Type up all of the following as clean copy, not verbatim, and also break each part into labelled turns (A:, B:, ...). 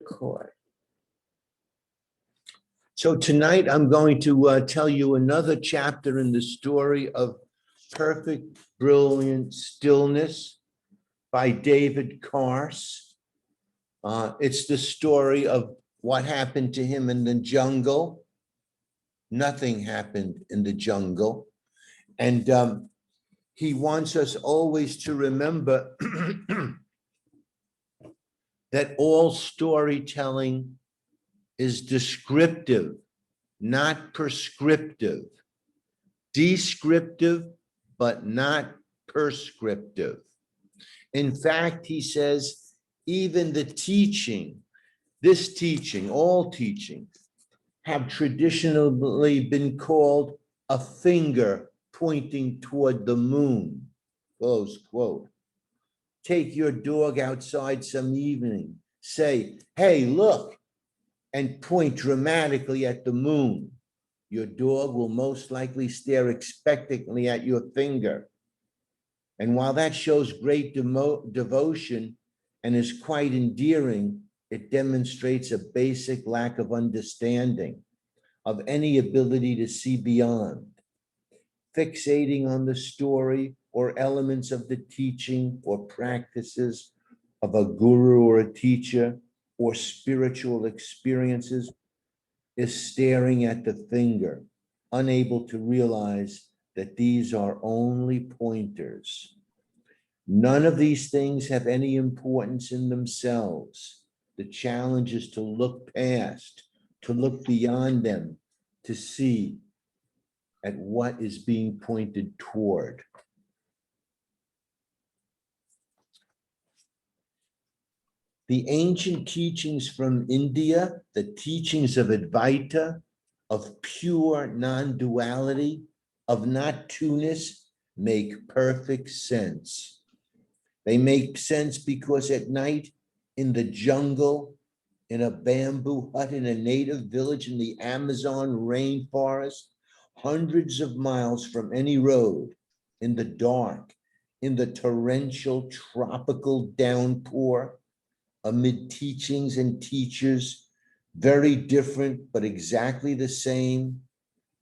A: Record. So tonight I'm going to tell you another chapter in the story of Perfect Brilliant Stillness by David Carse. It's the story of what happened to him in the jungle. Nothing happened in the jungle. And he wants us always to remember that all storytelling is descriptive, not prescriptive, descriptive, but not prescriptive. In fact, he says, even the teaching, this teaching, all teaching, have traditionally been called a finger pointing toward the moon, close quote. Take your dog outside some evening, say, hey, look, and point dramatically at the moon. Your dog will most likely stare expectantly at your finger. And while that shows great devotion and is quite endearing, it demonstrates a basic lack of understanding of any ability to see beyond. Fixating on the story or elements of the teaching or practices of a guru or a teacher or spiritual experiences is staring at the finger, unable to realize that these are only pointers. None of these things have any importance in themselves. The challenge is to look past, to look beyond them, to see at what is being pointed toward. The ancient teachings from India, the teachings of Advaita, of pure non-duality, of not two-ness, make perfect sense. They make sense because at night in the jungle, in a bamboo hut in a native village in the Amazon rainforest, hundreds of miles from any road, in the dark, in the torrential tropical downpour, amid teachings and teachers, very different but exactly the same,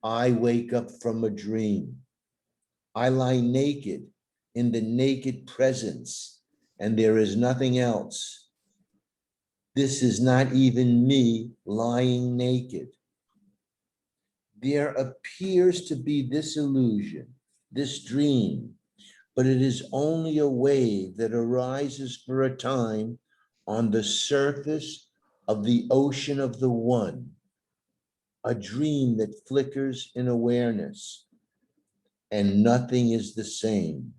A: I wake up from a dream. I lie naked in the naked presence, and there is nothing else. This is not even me lying naked. There appears to be this illusion, this dream, but it is only a wave that arises for a time on the surface of the ocean of the one, a dream that flickers in awareness, and nothing is the same.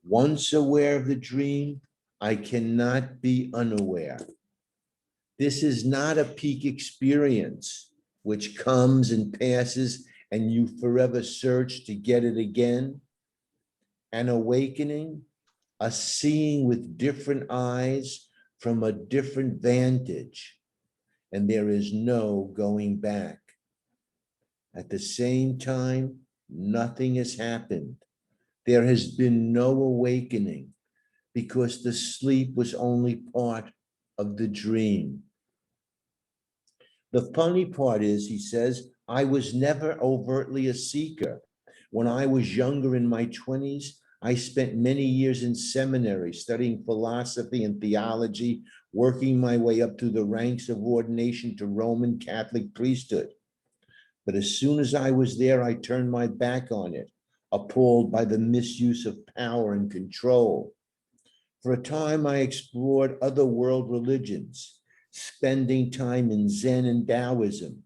A: Once aware of the dream, I cannot be unaware. This is not a peak experience which comes and passes and you forever search to get it again. An awakening, a seeing with different eyes from a different vantage, and there is no going back. At the same time, nothing has happened. There has been no awakening because the sleep was only part of the dream. The funny part is, he says, I was never overtly a seeker. When I was younger in my 20s, I spent many years in seminary studying philosophy and theology, working my way up through the ranks of ordination to Roman Catholic priesthood. But as soon as I was there, I turned my back on it, appalled by the misuse of power and control. For a time, I explored other world religions, spending time in Zen and Taoism,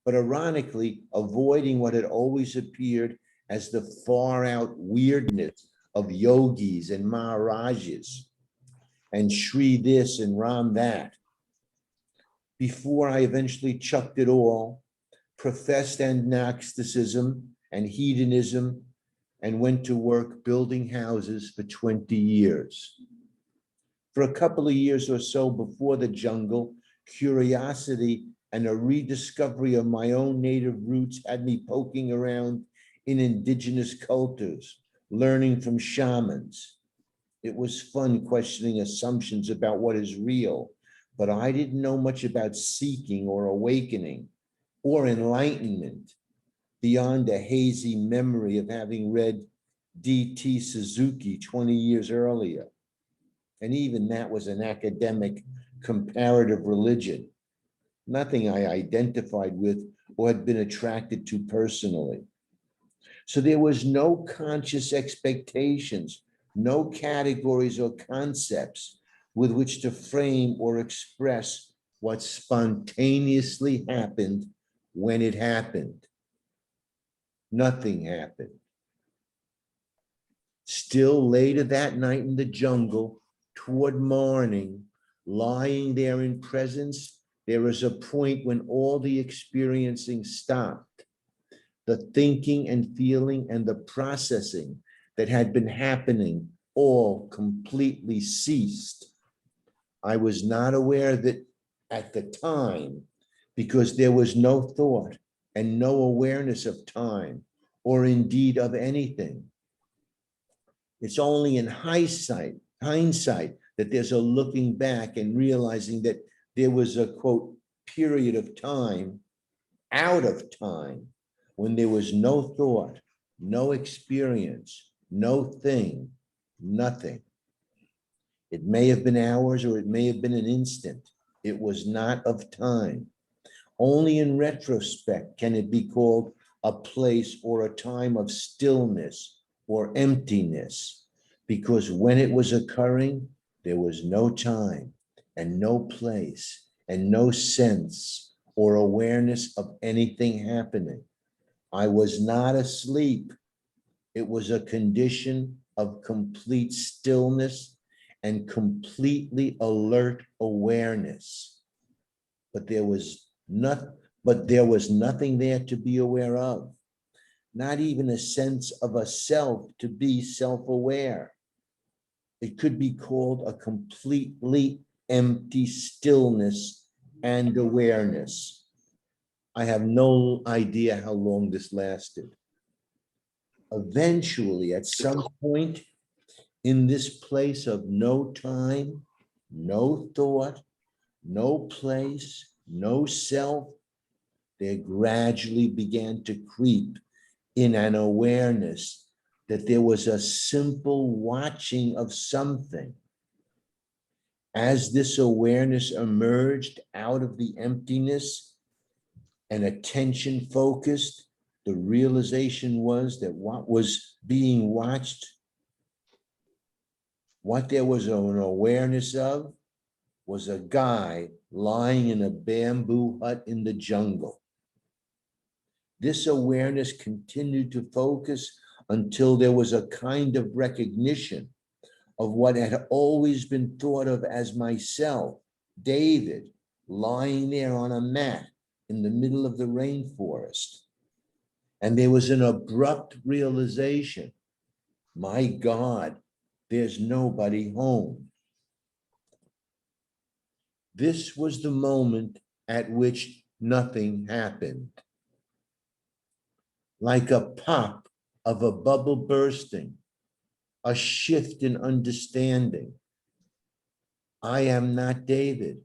A: but ironically, avoiding what had always appeared as the far-out weirdness of yogis and maharajas, and Shri this and Ram that. Before I eventually chucked it all, professed agnosticism and hedonism, and went to work building houses for 20 years. For a couple of years or so before the jungle, curiosity and a rediscovery of my own native roots had me poking around in indigenous cultures, learning from shamans. It was fun questioning assumptions about what is real, but I didn't know much about seeking or awakening or enlightenment beyond a hazy memory of having read D.T. Suzuki 20 years earlier. And even that was an academic comparative religion, nothing I identified with or had been attracted to personally. So there was no conscious expectations, no categories or concepts with which to frame or express what spontaneously happened when it happened. Nothing happened. Still later that night in the jungle, toward morning, lying there in presence, there is a point when all the experiencing stopped. The thinking and feeling and the processing that had been happening all completely ceased. I was not aware of it at the time because there was no thought and no awareness of time or indeed of anything. It's only in hindsight that there's a looking back and realizing that there was a quote period of time out of time when there was no thought, no experience, no thing, nothing. It may have been hours or it may have been an instant. It was not of time. Only in retrospect can it be called a place or a time of stillness or emptiness, because when it was occurring, there was no time and no place and no sense or awareness of anything happening. I was not asleep. It was a condition of complete stillness and completely alert awareness. But there was nothing there to be aware of, not even a sense of a self to be self-aware. It could be called a completely empty stillness and awareness. I have no idea how long this lasted. Eventually, at some point in this place of no time, no thought, no place, no self, there gradually began to creep in an awareness that there was a simple watching of something. As this awareness emerged out of the emptiness and attention focused, the realization was that what was being watched, what there was an awareness of, was a guy lying in a bamboo hut in the jungle. This awareness continued to focus until there was a kind of recognition of what had always been thought of as myself, David, lying there on a mat in the middle of the rainforest. And there was an abrupt realization, my God, there's nobody home. This was the moment at which nothing happened. Like a pop of a bubble bursting, a shift in understanding. I am not David.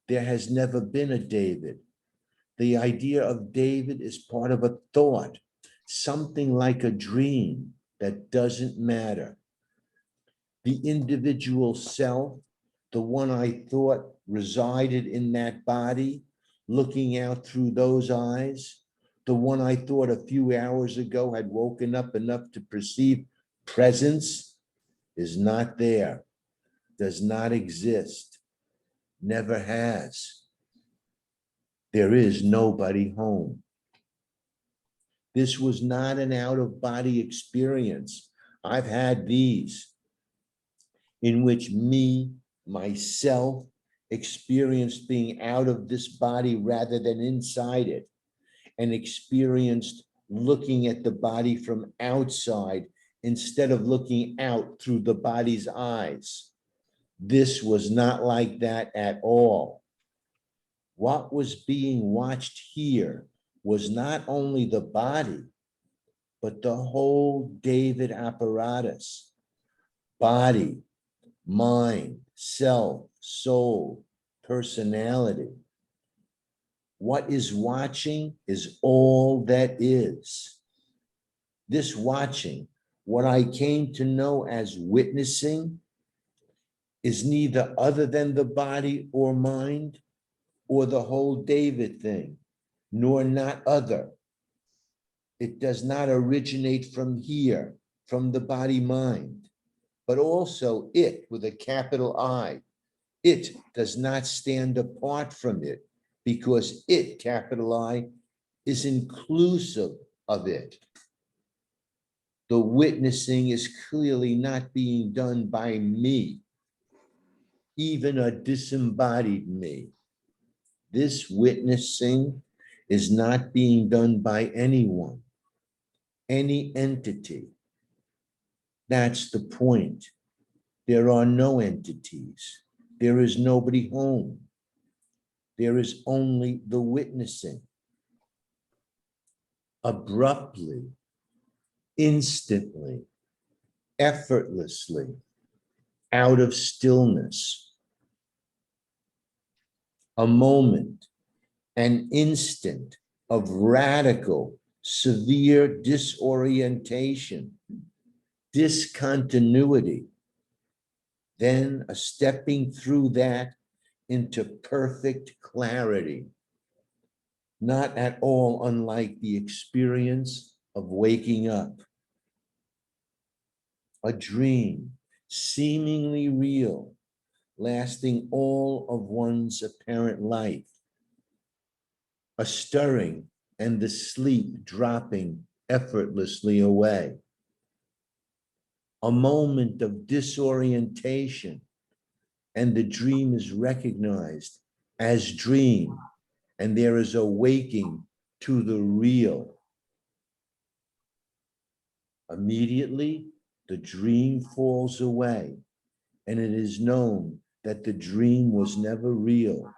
A: There has never been a David. The idea of David is part of a thought, something like a dream that doesn't matter. The individual self, the one I thought resided in that body, looking out through those eyes, the one I thought a few hours ago had woken up enough to perceive presence, is not there, does not exist, never has. There is nobody home. This was not an out-of-body experience. I've had these in which me, myself, experienced being out of this body rather than inside it, and experienced looking at the body from outside instead of looking out through the body's eyes. This was not like that at all. What was being watched here was not only the body, but the whole David apparatus, body, mind, self, soul, personality. What is watching is all that is. This watching, what I came to know as witnessing, is neither other than the body or mind or the whole David thing, nor not other. It does not originate from here, from the body mind, but also it with a capital I. It does not stand apart from it because it, capital I, is inclusive of it. The witnessing is clearly not being done by me, even a disembodied me. This witnessing is not being done by anyone, any entity. That's the point. There are no entities. There is nobody home. There is only the witnessing. Abruptly, instantly, effortlessly, out of stillness. A moment, an instant of radical, severe disorientation, discontinuity, then a stepping through that into perfect clarity, not at all unlike the experience of waking up. A dream, seemingly real, lasting all of one's apparent life. A stirring and the sleep dropping effortlessly away. A moment of disorientation, and the dream is recognized as dream, and there is a waking to the real. Immediately, the dream falls away, and it is known that the dream was never real,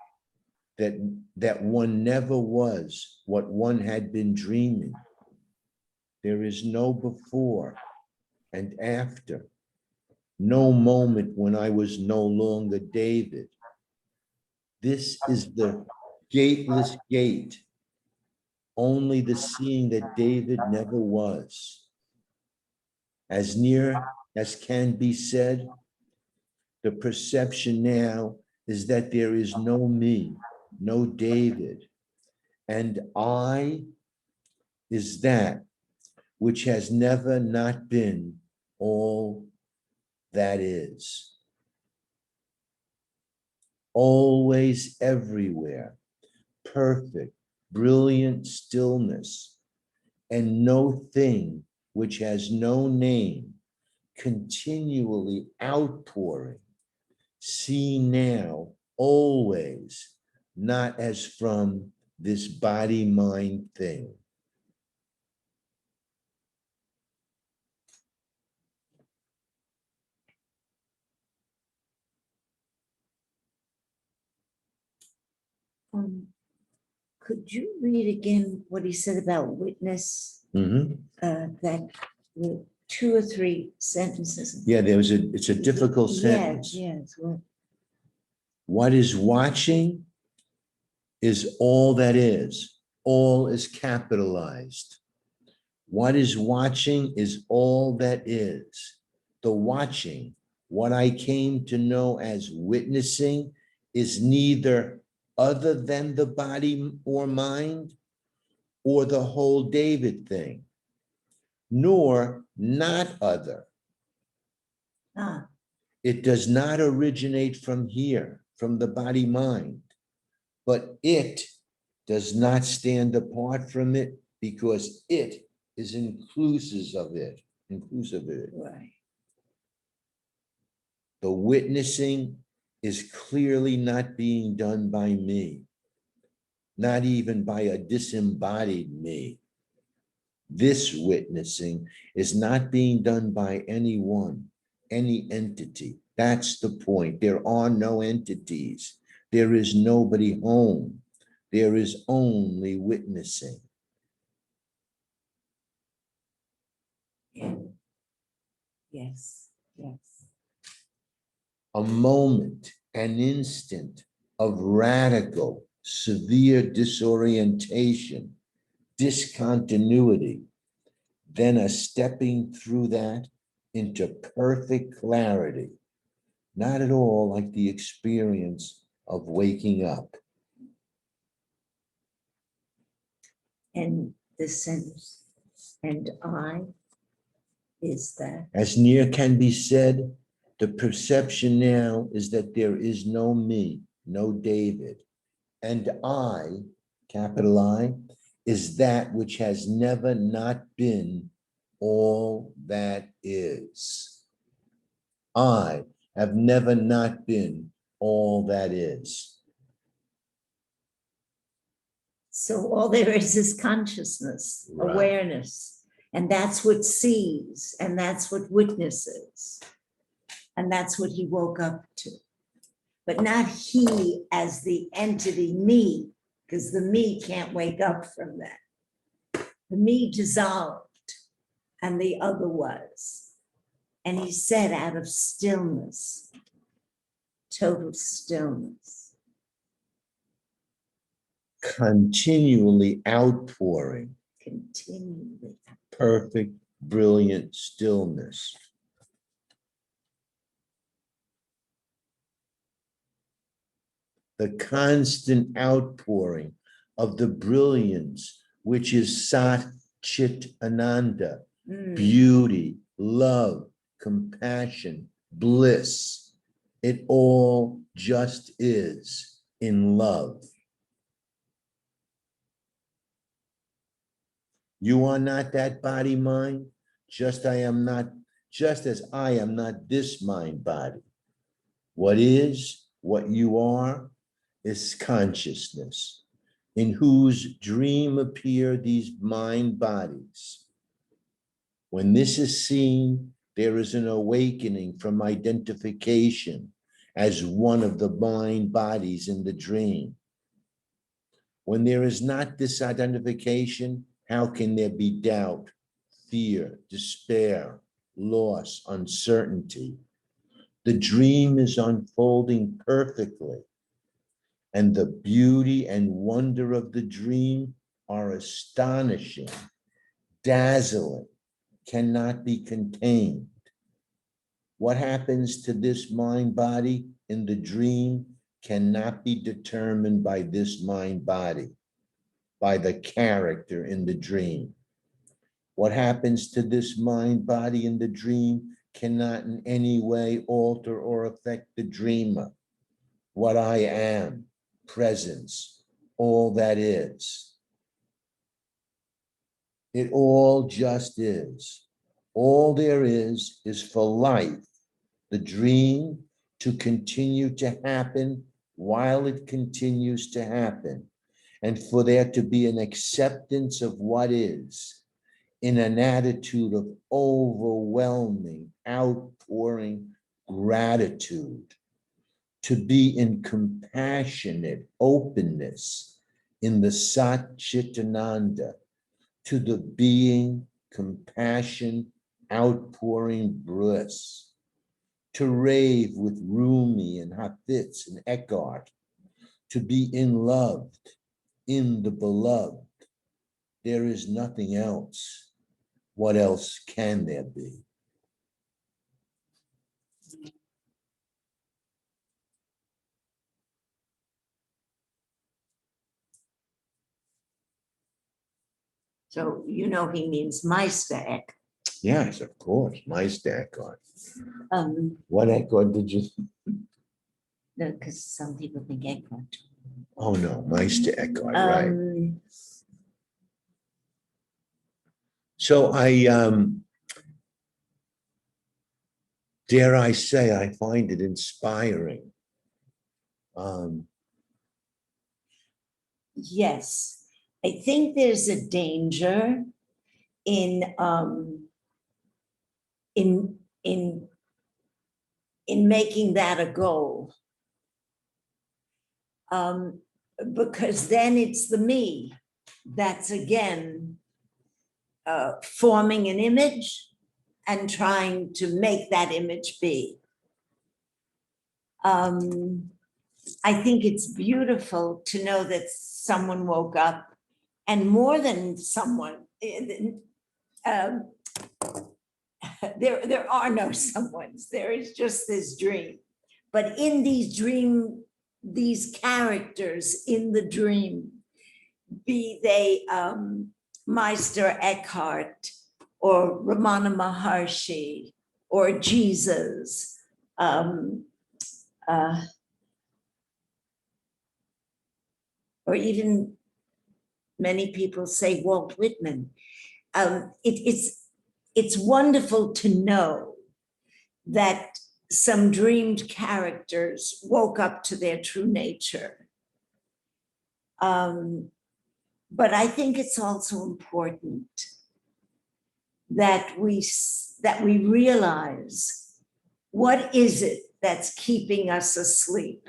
A: that one never was what one had been dreaming. There is no before and after, no moment when I was no longer David. This is the gateless gate, only the seeing that David never was. As near as can be said, the perception now is that there is no me, no David, and I is that which has never not been all that is. Always everywhere, perfect, brilliant stillness, and no thing which has no name, continually outpouring, seen now, always, not as from this body-mind thing.
B: Could you read again what he said about witness? That the 2 or 3 sentences.
A: Yeah, it's a difficult sentence.
B: Yes. Well,
A: what is watching is all that is. All is capitalized. What is watching is all that is. The watching, what I came to know as witnessing, is neither other than the body or mind or the whole David thing, nor not other. It does not originate from here, from the body mind, but it does not stand apart from it because it is inclusive of it.
B: right.
A: The witnessing is clearly not being done by me, not even by a disembodied me. This witnessing is not being done by anyone, any entity. That's the point. There are no entities. There is nobody home. There is only witnessing.
B: Yes.
A: A moment, an instant of radical, severe disorientation, discontinuity, then a stepping through that into perfect clarity, not at all like the experience of waking up.
B: And the sense, and I, is that.
A: As near can be said, the perception now is that there is no me, no David, and I, capital I, is that which has never not been all that is. I have never not been all that is.
B: So all there is consciousness,
A: Right.
B: awareness, and that's what sees, and that's what witnesses, and that's what he woke up to. But not he as the entity me, because the me can't wake up from that. The me dissolved, and the other was. And he said out of stillness, total stillness.
A: Continually outpouring.
B: Continually.
A: Perfect, brilliant stillness. The constant outpouring of the brilliance, which is Sat Chit Ananda, beauty, love, compassion, bliss. It all just is in love. You are not that body mind, just as I am not this mind body. What is, what you are, is consciousness, in whose dream appear these mind bodies. When this is seen, there is an awakening from identification as one of the mind bodies in the dream. When there is not this identification, how can there be doubt, fear, despair, loss, uncertainty? The dream is unfolding perfectly, and the beauty and wonder of the dream are astonishing, dazzling, cannot be contained. What happens to this mind body in the dream cannot be determined by this mind body, by the character in the dream. What happens to this mind body in the dream cannot in any way alter or affect the dreamer. What I am, presence, all that is. It all just is. All there is for life, the dream, to continue to happen while it continues to happen, and for there to be an acceptance of what is in an attitude of overwhelming, outpouring gratitude, to be in compassionate openness in the Sat Chit Ananda, to the being, compassion, outpouring bliss, to rave with Rumi and Hafitz and Eckhart, to be in loved, in the beloved. There is nothing else. What else can there be?
B: So you know he means Meister Eckhart.
A: Yes, of course, Meister Eckhart.
B: Um,
A: What Eckhart did you?
B: no, because some people think Eckhart.
A: Oh no, Meister Eckhart, right? So I dare I say, I find it inspiring.
B: Yes, I think there's a danger in making that a goal, because then it's the me that's again forming an image and trying to make that image be. I think it's beautiful to know that someone woke up, and more than someone, um, there are no someones, there is just this dream. But in these characters in the dream, be they Meister Eckhart or Ramana Maharshi or Jesus, or even many people say Walt Whitman. It's wonderful to know that some dreamed characters woke up to their true nature. But I think it's also important that we realize, what is it that's keeping us asleep?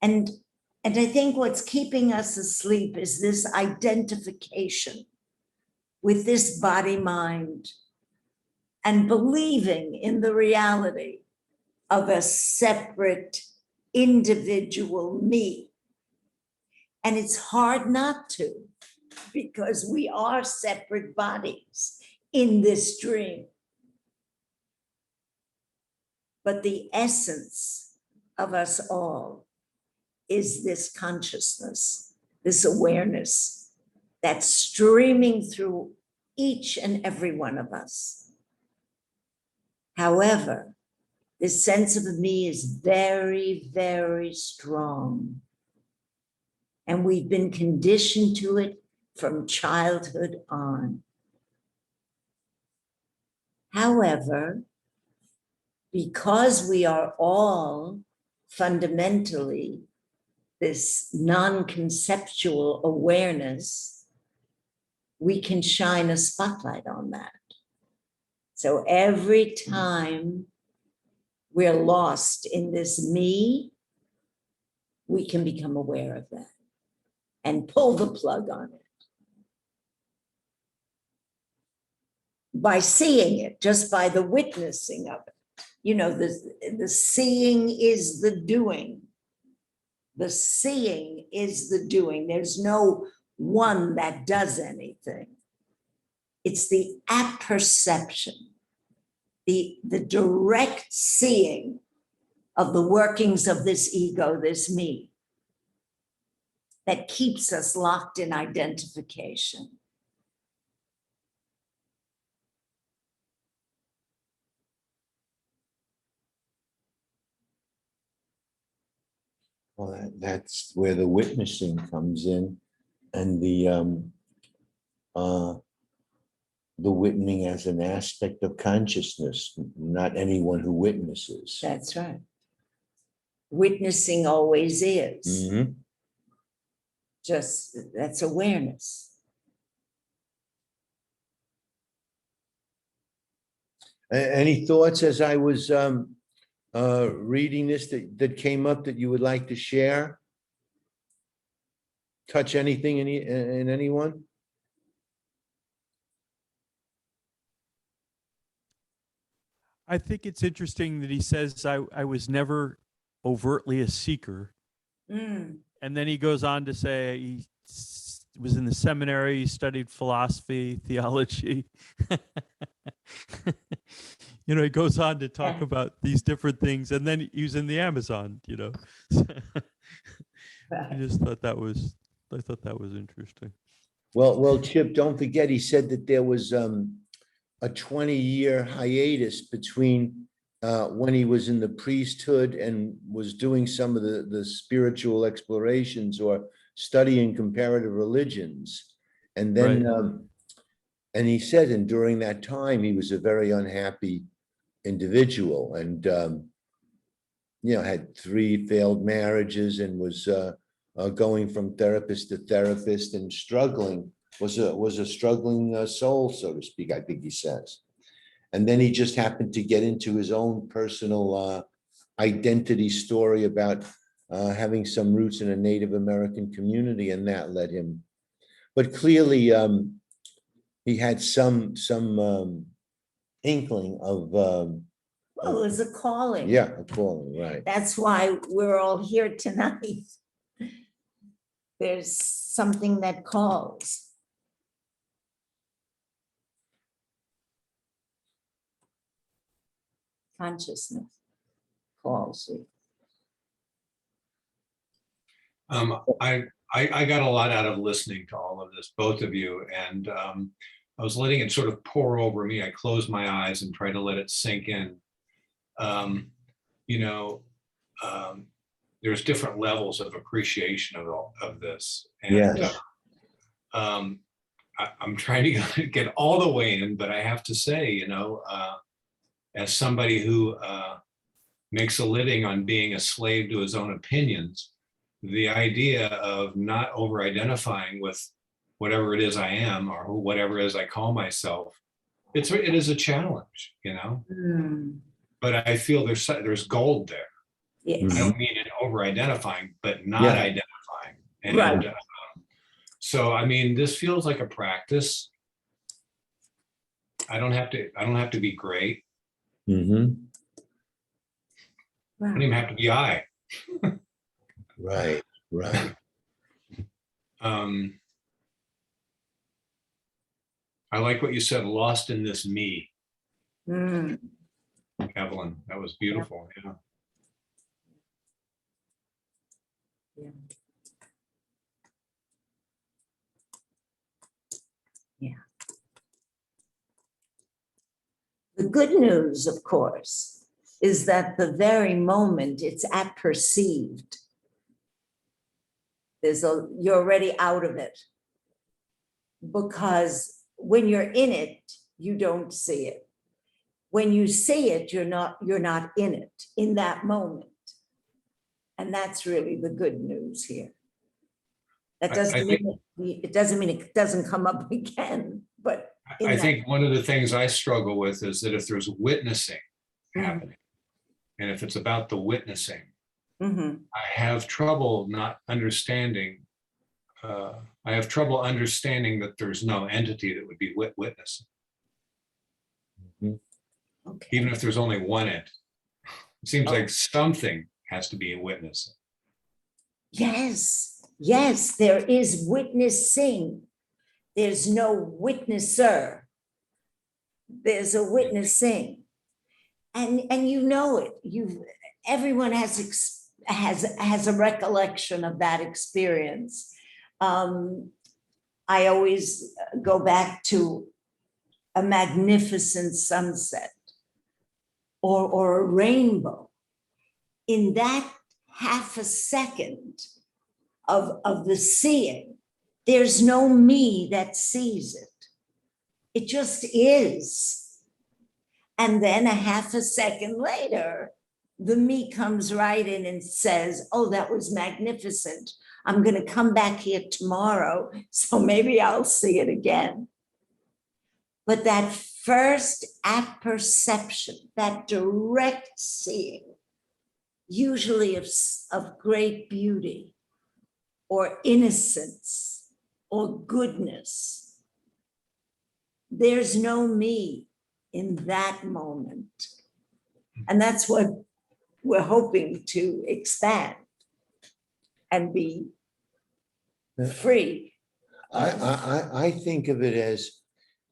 B: And I think what's keeping us asleep is this identification with this body mind and believing in the reality of a separate individual me. And it's hard not to, because we are separate bodies in this dream. But the essence of us all is this consciousness, this awareness that's streaming through each and every one of us. However, this sense of me is very, very strong. And we've been conditioned to it from childhood on. However, because we are all fundamentally this non-conceptual awareness, we can shine a spotlight on that. So every time we're lost in this me, we can become aware of that and pull the plug on it. By seeing it, just by the witnessing of it. You know, the seeing is the doing. The seeing is the doing. There's no one that does anything. It's the apperception, the direct seeing of the workings of this ego, this me, that keeps us locked in identification.
A: Well, that's where the witnessing comes in, and the witnessing as an aspect of consciousness, not anyone who witnesses.
B: That's right. Witnessing always is.
A: Mhm.
B: Just, that's awareness.
A: Any thoughts as I was reading this that came up that you would like to share? Touch anything in anyone?
C: I think it's interesting that he says, I was never overtly a seeker.
B: Mm.
C: And then he goes on to say he was in the seminary, he studied philosophy, theology. You know, he goes on to talk about these different things, and then he was in the Amazon, you know. I just thought that was, interesting.
A: Well, Chip, don't forget, he said that there was a 20-year hiatus between when he was in the priesthood and was doing some of the spiritual explorations or studying comparative religions. And then,
C: Right.
A: And he said, and during that time, he was a very unhappy individual, and you know, had 3 failed marriages and was going from therapist to therapist and struggling, was a struggling soul, so to speak, I think he says. And then he just happened to get into his own personal identity story about having some roots in a Native American community, and that led him. But clearly, he had some inkling of
B: Well, it's a calling.
A: Yeah, a calling, right.
B: That's why we're all here tonight. There's something that calls. Consciousness calls you.
D: I got a lot out of listening to all of this, both of you, and I was letting it sort of pour over me. I closed my eyes and tried to let it sink in. You know, there's different levels of appreciation of this, and
A: Yes.
D: I'm trying to get all the way in, but I have to say, you know, as somebody who makes a living on being a slave to his own opinions, the idea of not over-identifying with whatever it is I am or whatever it is I call myself, it is a challenge, you know. But I feel there's gold there.
B: Yes.
D: I don't mean in over-identifying, but not
A: Yeah.
D: identifying. And
B: Right.
D: so, I mean, this feels like a practice. I don't have to be great.
A: Mm-hmm.
D: I don't even have to be I.
A: Right, right.
D: I like what you said, lost in this me,
B: Mm.
D: Evelyn. That was beautiful. Yeah.
B: Yeah. Yeah. The good news, of course, is that the very moment it's apperceived, you're already out of it. Because when you're in it, you don't see it. When you see it, you're not in it in that moment. And that's really the good news here. That doesn't mean it doesn't come up again, but
D: I think one of the things I struggle with is that if there's witnessing happening, and if it's about the witnessing, I have trouble not understanding. I have trouble understanding that there's no entity that would be witnessing.
B: Okay.
D: Even if there's only one entity. It seems like something has to be witnessing.
B: Yes, yes, there is witnessing. There's no witnesser. There's a witnessing. And you know it. Everyone has a recollection of that experience. I always go back to a magnificent sunset or a rainbow. In that half a second of the seeing, there's no me that sees it. It just is. And then a half a second later, the me comes right in and says, oh, that was magnificent. I'm going to come back here tomorrow, so maybe I'll see it again. But that first apperception, that direct seeing, usually of great beauty or innocence or goodness, there's no me in that moment. And that's what we're hoping to expand and be free.
A: I think of it as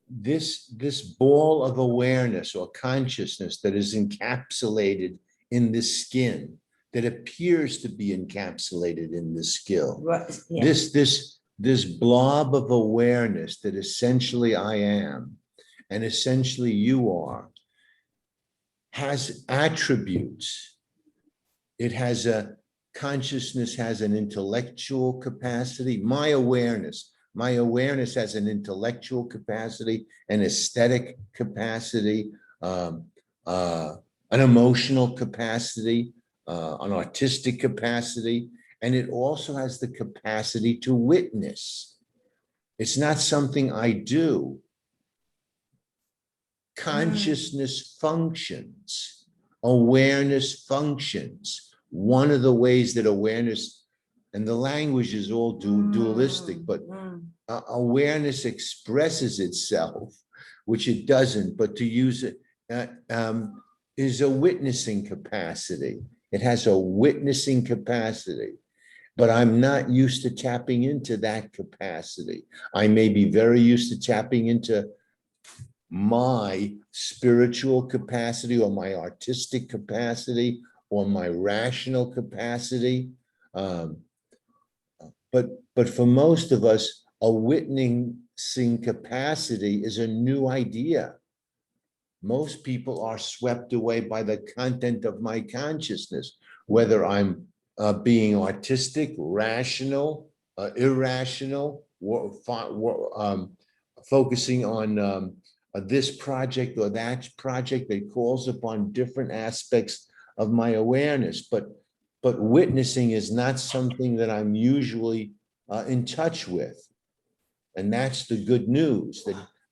A: this ball of awareness or consciousness that is encapsulated in the skin, that appears to be encapsulated in the skill.
B: Right, yeah.
A: This blob of awareness that essentially I am and essentially you are, has attributes. It has consciousness has an intellectual capacity. My awareness has an intellectual capacity, an aesthetic capacity, an emotional capacity, an artistic capacity, and it also has the capacity to witness. It's not something I do. Consciousness functions, awareness functions. One of the ways that awareness, and the language is all dualistic, but awareness expresses itself, which it doesn't, but to use it, is a witnessing capacity. It has a witnessing capacity, but I'm not used to tapping into that capacity. I may be very used to tapping into my spiritual capacity or my artistic capacity or my rational capacity. But for most of us, a witnessing capacity is a new idea. Most people are swept away by the content of my consciousness, whether I'm being artistic, rational, irrational, focusing on this project or that project that calls upon different aspects of my awareness. But witnessing is not something that I'm usually in touch with. And that's the good news,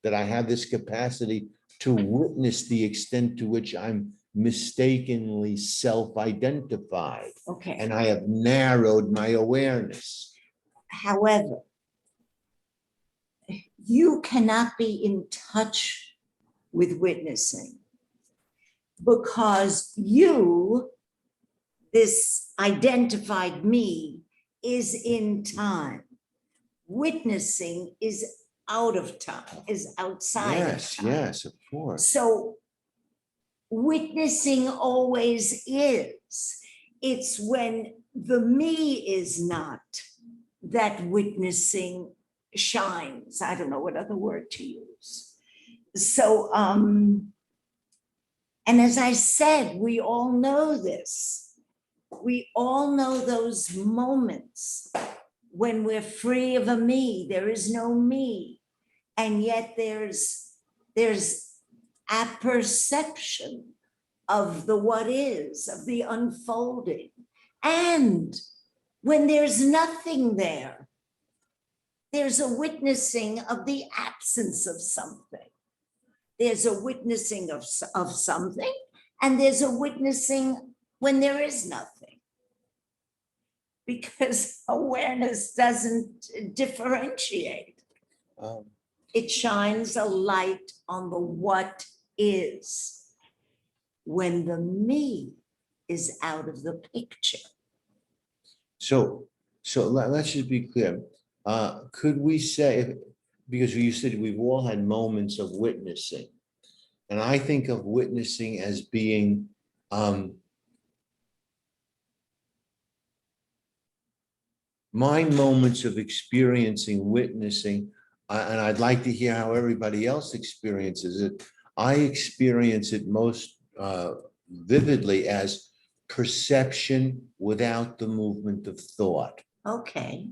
A: that I have this capacity to witness the extent to which I'm mistakenly self-identified.
B: Okay.
A: And I have narrowed my awareness.
B: However, you cannot be in touch with witnessing because you, this identified me, is in time. Witnessing is out of time, is outside
A: Yes,
B: of time.
A: yes, of course.
B: So witnessing always is. It's when the me is not that witnessing shines. I don't know what other word to use. So, and as I said, we all know this. We all know those moments when we're free of a me. There is no me. And yet there's apperception of the what is, of the unfolding. And when there's nothing there, there's a witnessing of the absence of something. There's a witnessing of something, and there's a witnessing when there is nothing. Because awareness doesn't differentiate. It shines a light on the what is when the me is out of the picture.
A: So let's just be clear. Could we say, because you said we've all had moments of witnessing, and I think of witnessing as being my moments of experiencing witnessing, and I'd like to hear how everybody else experiences it. I experience it most vividly as perception without the movement of thought.
B: Okay.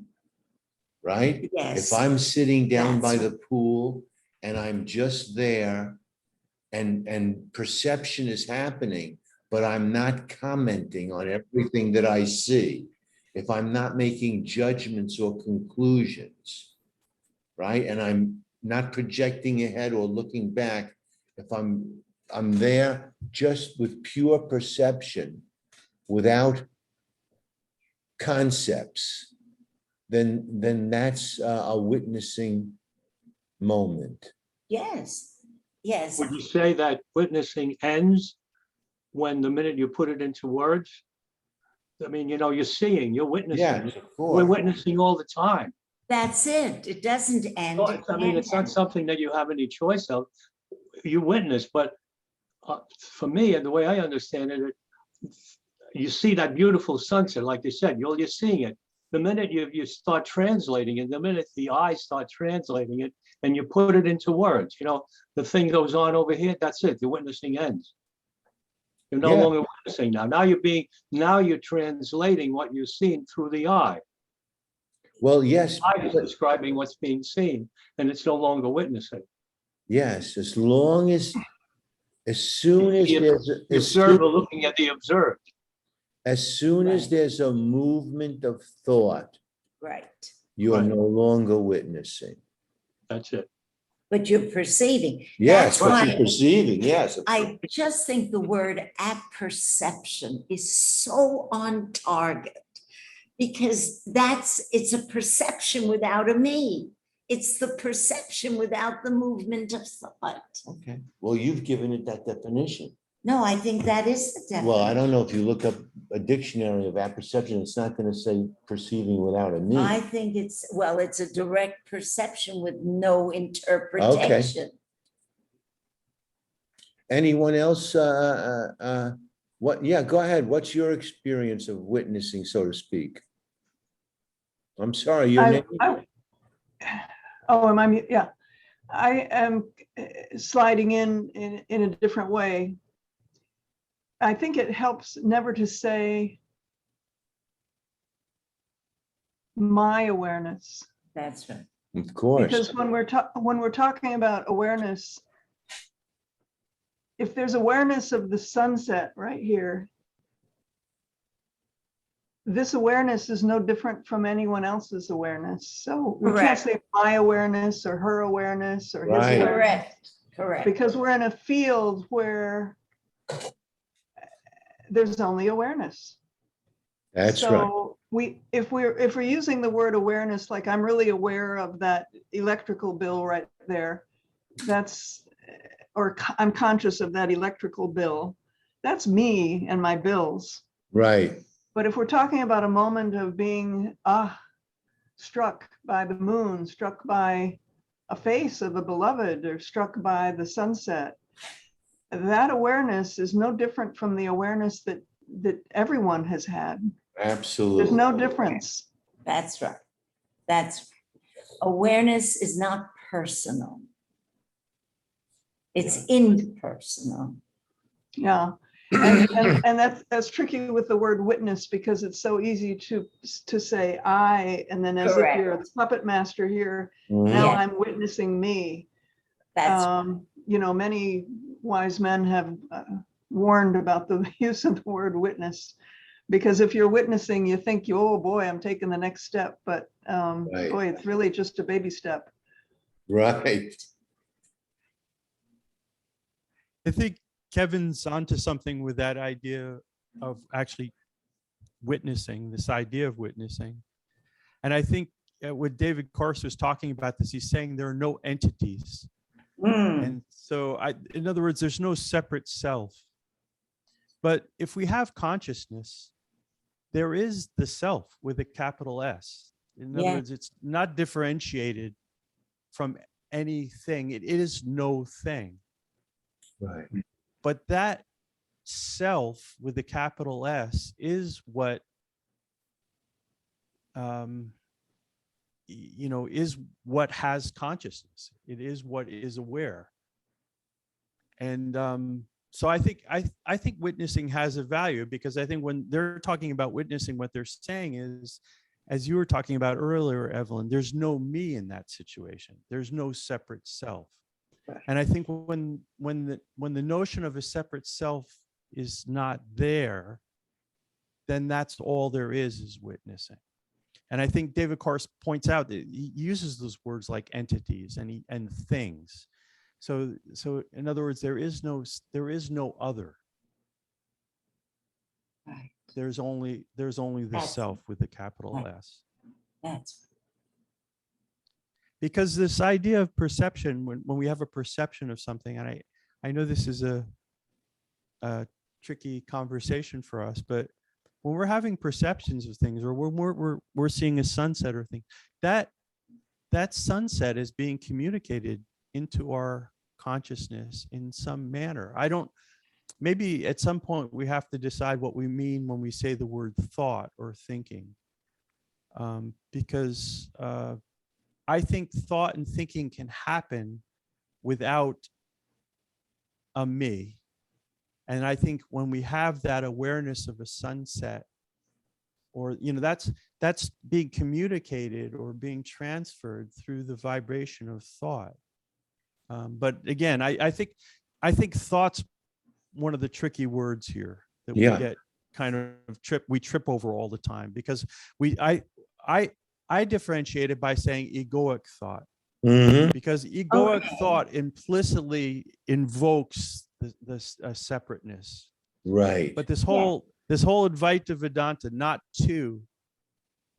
A: Right?
B: Yes.
A: If I'm sitting down by
B: That's
A: the pool and I'm just there and perception is happening, but I'm not commenting on everything that I see. If I'm not making judgments or conclusions, right? And I'm not projecting ahead or looking back, if I'm there just with pure perception without concepts, then that's a witnessing moment.
B: Yes. Yes.
E: Would you say that witnessing ends when the minute you put it into words? I mean, you're seeing, you're witnessing.
A: Yes, of
E: We're
A: course.
E: witnessing all the time.
B: That's it. It doesn't end.
E: Well, I mean, it's not something that you have any choice of. You witness, but for me, and the way I understand it, you see that beautiful sunset, like you said, you're seeing it. The minute you start translating it, the minute the eyes start translating it, and you put it into words, the thing goes on over here, that's it, the witnessing ends. You're no longer witnessing now. Now you're translating what you're seeing through the eye.
A: Well, yes.
E: The eye is describing what's being seen, and it's no longer witnessing.
A: Yes, as soon as there's
E: The observer looking at the observed.
A: as soon as
B: Right.
A: there's a movement of thought,
B: Right.
A: you are
E: Right.
A: no longer witnessing.
E: That's it.
B: But you're perceiving.
A: Yes,
B: That's
A: what
B: why
A: you're perceiving, yes.
B: I just think the word apperception is so on target because it's a perception without a me. It's the perception without the movement of thought.
A: Okay, well, you've given it that definition.
B: No, I think that is the definition.
A: Well, I don't know if you look up a dictionary of apperception, it's not gonna say perceiving without a
B: I
A: me.
B: think it's, well, it's a direct perception with no interpretation.
A: Anyone else, what, yeah, go ahead. What's your experience of witnessing, so to speak? I'm sorry, your name?
F: Oh, am I, yeah, I am sliding in a different way. I think it helps never to say my awareness,
B: That's right.
A: Of course,
F: because when we're talking about awareness, if there's awareness of the sunset right here, this awareness is no different from anyone else's awareness. So we can't
B: Correct.
F: say my awareness or her awareness or his
A: Right.
F: awareness,
B: Correct, correct.
F: because we're in a field where there's only awareness.
A: that's right.
F: So if we're using the word awareness, like I'm really aware of that electrical bill right there, I'm conscious of that electrical bill. That's me and my bills.
A: Right,
F: But if we're talking about a moment of being struck by the moon, struck by a face of a beloved, or struck by the sunset, that awareness is no different from the awareness that everyone has had. There's
A: absolutely.
F: no difference.
B: That's right. That's, awareness is not personal. It's impersonal.
F: Yeah. And that's tricky with the word witness, because it's so easy to say I, and then as if you're the puppet master here,
A: Mhm.
F: now
B: Yeah.
F: I'm witnessing me.
B: That's,
F: Many wise men have warned about the use of the word witness, because if you're witnessing, you think, oh boy, I'm taking the next step, but
A: Right.
F: boy, it's really just a baby step.
A: Right,
C: I think Kevin's onto something with that idea of actually witnessing, this idea of witnessing. And I think what David Carse was talking about this, he's saying there are no entities. And so in other words, there's no separate self. But if we have consciousness, there is the self with a capital S. In other
B: Yeah.
C: words, it's not differentiated from anything. It is no thing.
A: right.
C: But that self with a capital S is what is what has consciousness. It is what is aware. And so I think witnessing has a value, because I think when they're talking about witnessing, what they're saying is, as you were talking about earlier, Evelyn, there's no me in that situation. There's no separate self.
B: Right.
C: And I think when the notion of a separate self is not there, then that's all there is witnessing. And I think David Carse points out that he uses those words like entities and things. So in other words, there is no other.
B: right.
C: There's only the
B: That's-
C: self with a capital
B: right.
C: S.
B: That's,
C: Because this idea of perception, when we have a perception of something, and I know this is a tricky conversation for us, but when we're having perceptions of things, or when we're seeing a sunset or thing, that sunset is being communicated into our consciousness in some manner. Maybe at some point we have to decide what we mean when we say the word thought or thinking, because I think thought and thinking can happen without a me. And I think when we have that awareness of a sunset, or that's being communicated or being transferred through the vibration of thought. But again, I think thought's one of the tricky words here that we
A: Yeah.
C: get kind of trip over all the time, because I differentiate it by saying egoic thought,
A: Mhm.
C: because egoic
B: Okay.
C: thought implicitly invokes this separateness.
A: Right,
C: But this whole Advaita Vedanta, not two,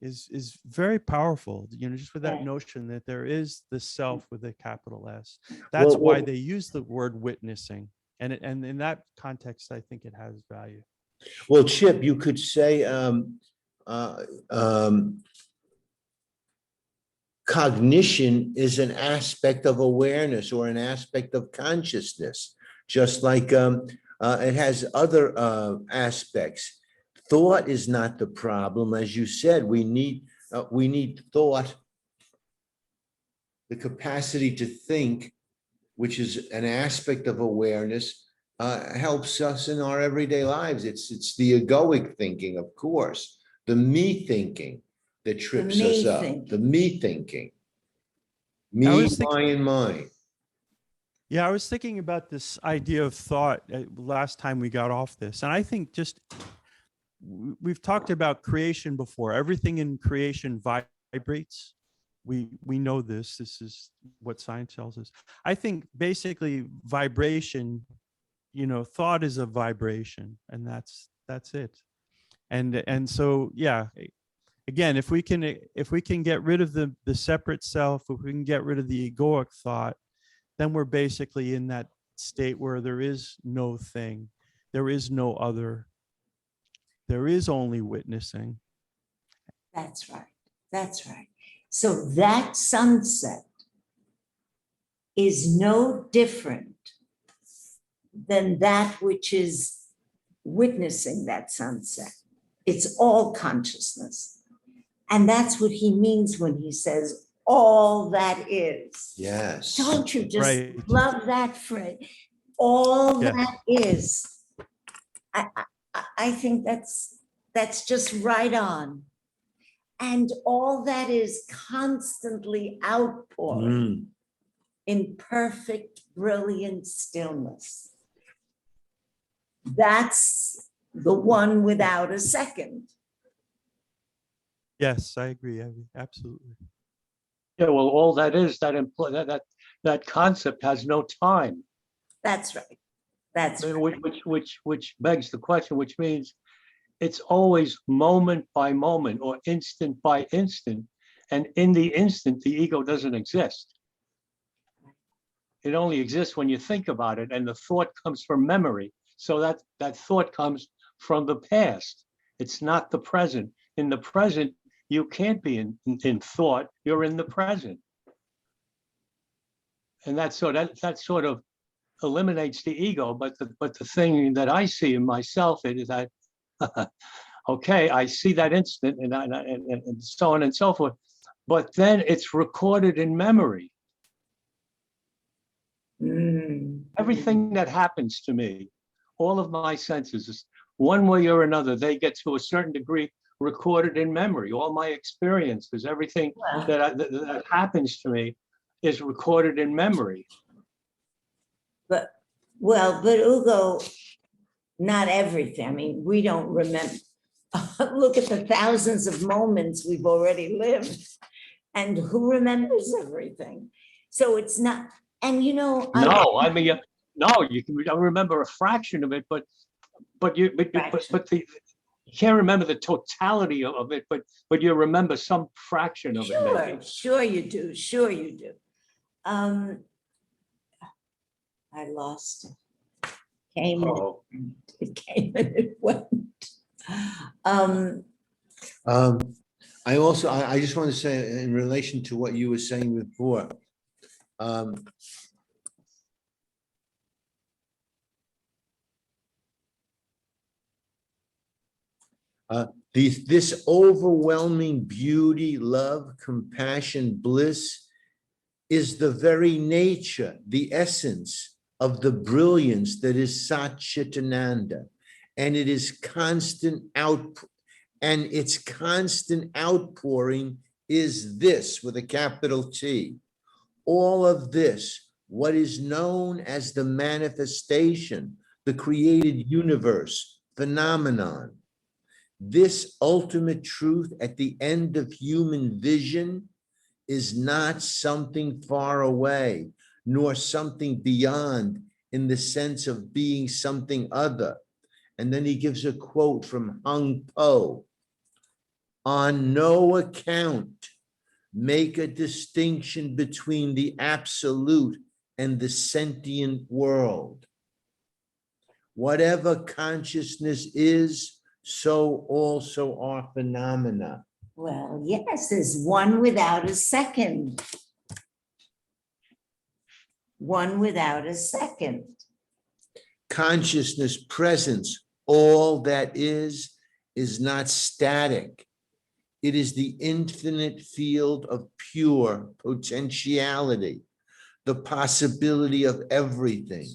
C: is very powerful, just with that
B: Yeah.
C: notion that there is the self with a capital S. That's
A: Well,
C: why
A: well-
C: they use the word witnessing. And in that context, I think it has value.
A: Well, Chip, you could say cognition is an aspect of awareness or an aspect of consciousness, just like it has other aspects. Thought is not the problem. As you said, we need thought, the capacity to think, which is an aspect of awareness, helps us in our everyday lives. It's the egoic thinking, of course, the me thinking that trips us
B: me
A: up.
B: thinking.
A: The me thinking.
C: I
A: Me,
C: was thinking-
A: my, and mine.
C: Yeah, I was thinking about this idea of thought last time we got off this. And I think just we've talked about creation before. Everything in creation vibrates. We know this. This is what science tells us. I think basically vibration, thought is a vibration, and that's it. And so, yeah, again, if we can get rid of the separate self, if we can get rid of the egoic thought, then we're basically in that state where there is no thing, there is no other, there is only witnessing.
B: That's right. That's right. So that sunset is no different than that which is witnessing that sunset. It's all consciousness. And that's what he means when he says, all that is.
A: Yes.
B: Don't you just
C: Right.
B: love that phrase? All
C: Yes.
B: that is. I think that's just right on. And all that is constantly outpouring in perfect, brilliant stillness. That's the one without a second.
C: Yes, I agree, Abby. Absolutely.
E: Yeah, well, all that is that concept has no time.
B: That's right. That's right.
E: Which begs the question, which means it's always moment by moment or instant by instant. And in the instant, the ego doesn't exist. It only exists when you think about it, and the thought comes from memory. So that thought comes from the past. It's not the present. In the present, you can't be in thought, you're in the present. And that sort of eliminates the ego, but the thing that I see in myself is that okay, I see that instant and so on and so forth, but then it's recorded in memory. Everything that happens to me, all of my senses, one way or another, they get to a certain degree recorded in memory. All my experiences, everything that happens to me is recorded in memory.
B: But Ugo, not everything. I mean, we don't remember. Look at the thousands of moments we've already lived, and who remembers everything? So it's not, and
E: No, I mean, no, you can remember a fraction of it, but you can't remember the totality of it, but you remember some fraction of it. Maybe.
B: Sure you do. Sure you do. I lost it. It came and it went.
A: I just want to say in relation to what you were saying before, this overwhelming beauty, love, compassion, bliss is the very nature, the essence of the brilliance that is Sat Chitananda. And it is constant and its constant outpouring is this with a capital T. All of this, what is known as the manifestation, the created universe, phenomenon. This ultimate truth at the end of human vision is not something far away, nor something beyond in the sense of being something other. And then he gives a quote from Hung Po. On no account make a distinction between the absolute and the sentient world. Whatever consciousness is, so also are phenomena.
B: Well, yes, there's one without a second. One without a second.
A: Consciousness, presence, all that is not static. It is the infinite field of pure potentiality, the possibility of everything,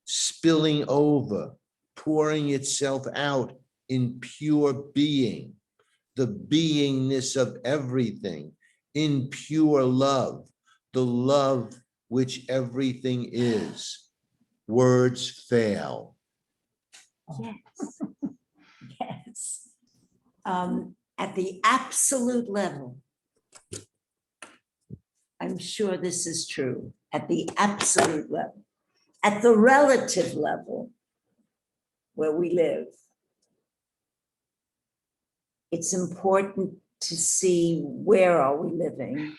A: spilling over, pouring itself out in pure being, the beingness of everything, in pure love, the love which everything is. Words fail.
B: Yes. Yes. At the absolute level, I'm sure this is true, at the absolute level. At the relative level where we live, it's important to see where are we living.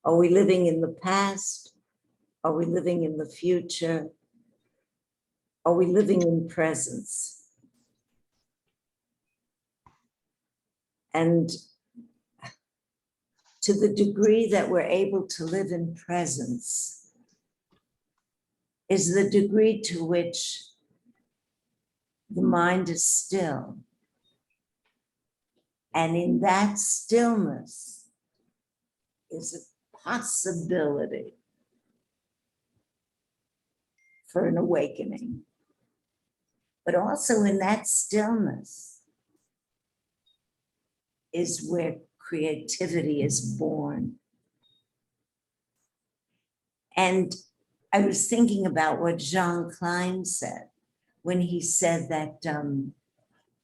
B: Are we living in the past? Are we living in the future? Are we living in presence? And to the degree that we're able to live in presence is the degree to which the mind is still. And in that stillness is a possibility for an awakening. But also in that stillness is where creativity is born. And I was thinking about what Jean Klein said when he said that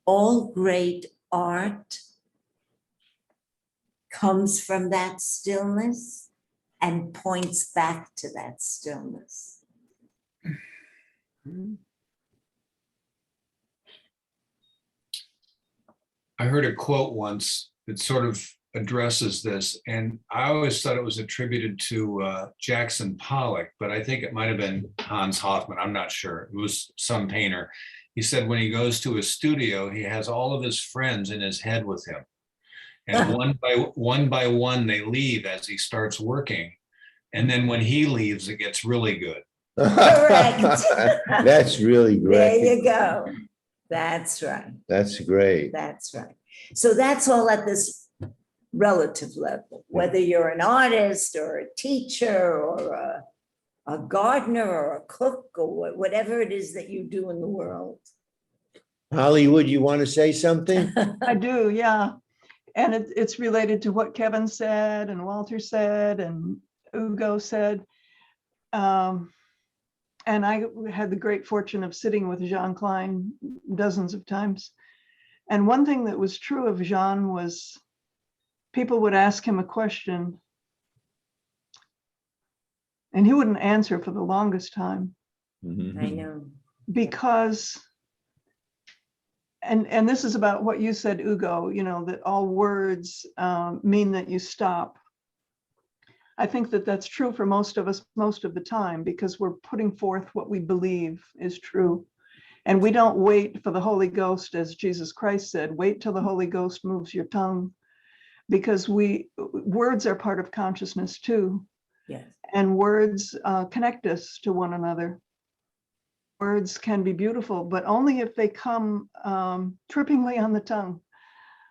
B: all great art comes from that stillness and points back to that stillness.
D: I heard a quote once that sort of addresses this, and I always thought it was attributed to Jackson Pollock, but I think it might have been Hans Hofmann. I'm not sure. It was some painter. He said when he goes to his studio, he has all of his friends in his head with him. And one by one, they leave as he starts working. And then when he leaves, it gets really good.
B: Correct.
A: That's really
B: There
A: great.
B: you go. That's right.
A: That's great.
B: That's right. So that's all at this relative level, whether you're an artist or a teacher or a gardener or a cook or whatever it is that you do in the world.
A: Hollywood, you want to say something?
F: I do, yeah. And it's related to what Kevin said and Walter said and Ugo said. And I had the great fortune of sitting with Jean Klein dozens of times. And one thing that was true of Jean was people would ask him a question and he wouldn't answer for the longest time.
B: I know.
F: Because, and this is about what you said, Ugo, you know, that all words mean that you stop. I think that that's true for most of us most of the time because we're putting forth what we believe is true. And we don't wait for the Holy Ghost, as Jesus Christ said, wait till the Holy Ghost moves your tongue, because words are part of consciousness too.
B: Yes.
F: And words connect us to one another. Words can be beautiful, but only if they come trippingly on the tongue.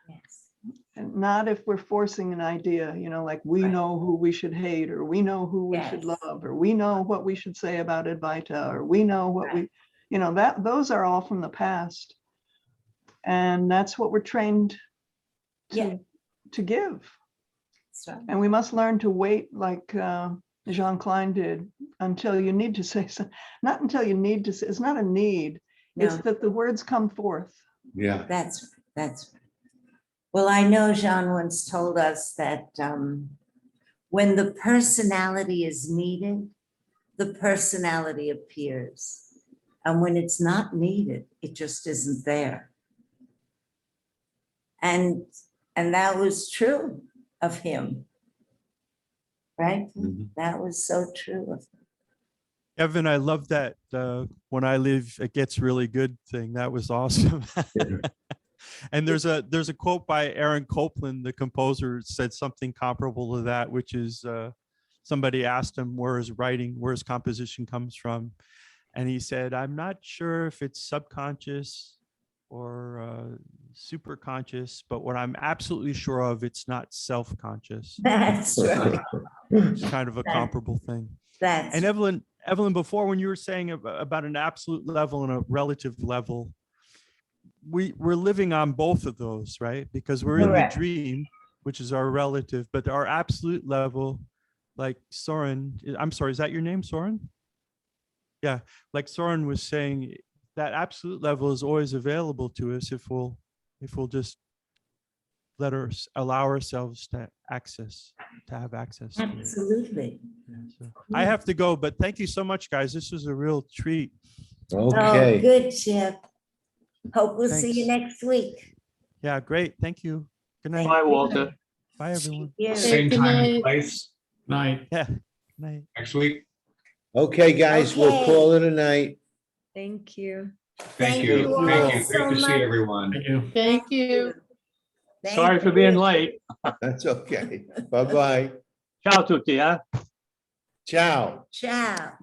B: Yes.
F: And not if we're forcing an idea, you know, like we
B: Right.
F: know who we should hate, or we know who we should
B: Yes.
F: love, or we know what we should say about Advaita, or we know what
B: Right.
F: you know, that those are all from the past. And that's what we're trained
B: Yeah.
F: to give.
B: That's right.
F: And we must learn to wait like Jean Klein did until you need to say something. Not until you need to say, it's not a need. It's
B: No,
F: that the words come forth.
D: Yeah.
B: that's right. That's right. Well, I know Jean once told us that when the personality is needed, the personality appears. And when it's not needed, it just isn't there. And that was true of him, right?
A: Mhm.
B: That was so true of him.
C: Kevin, I love that when I leave, it gets really good thing. That was awesome. And there's a quote by Aaron Copland, the composer, said something comparable to that, which is somebody asked him where his composition comes from. And he said, I'm not sure if it's subconscious or super conscious, but what I'm absolutely sure of, it's not self-conscious.
B: That's right.
C: It's kind of a
B: That-
C: comparable thing.
B: That's
C: And Evelyn, before when you were saying about an absolute level and a relative level, we're living on both of those, right? Because we're in the
B: Correct.
C: dream, which is our relative, but our absolute level, like Soren, I'm sorry, is that your name, Soren? Yeah, like Soren was saying, that absolute level is always available to us if we'll just allow ourselves to have access to it.
B: absolutely.
C: Yeah, so I have to go, but thank you so much, guys. This was a real treat.
B: Oh,
A: Okay.
B: good, Chip. Hope we'll see you
C: Thanks.
B: next week.
C: Yeah, great. Thank you. Good night.
E: Bye, Walter.
C: Bye, everyone.
B: Yeah.
D: Same
G: Good
D: time and
G: night.
D: place
G: Night.
C: Yeah. Good night.
D: next week.
A: Okay, guys, we'll
B: Okay.
A: call it a night.
H: Thank you.
D: Thank
B: you
D: you.
B: all
D: Thank you.
B: so
D: Great to see
B: much.
D: everyone.
G: Thank you.
H: Thank you.
B: Thank
E: Sorry for being
B: you.
E: late.
A: That's okay. Bye-bye.
E: Ciao tutti, huh?
A: Ciao.
B: Ciao.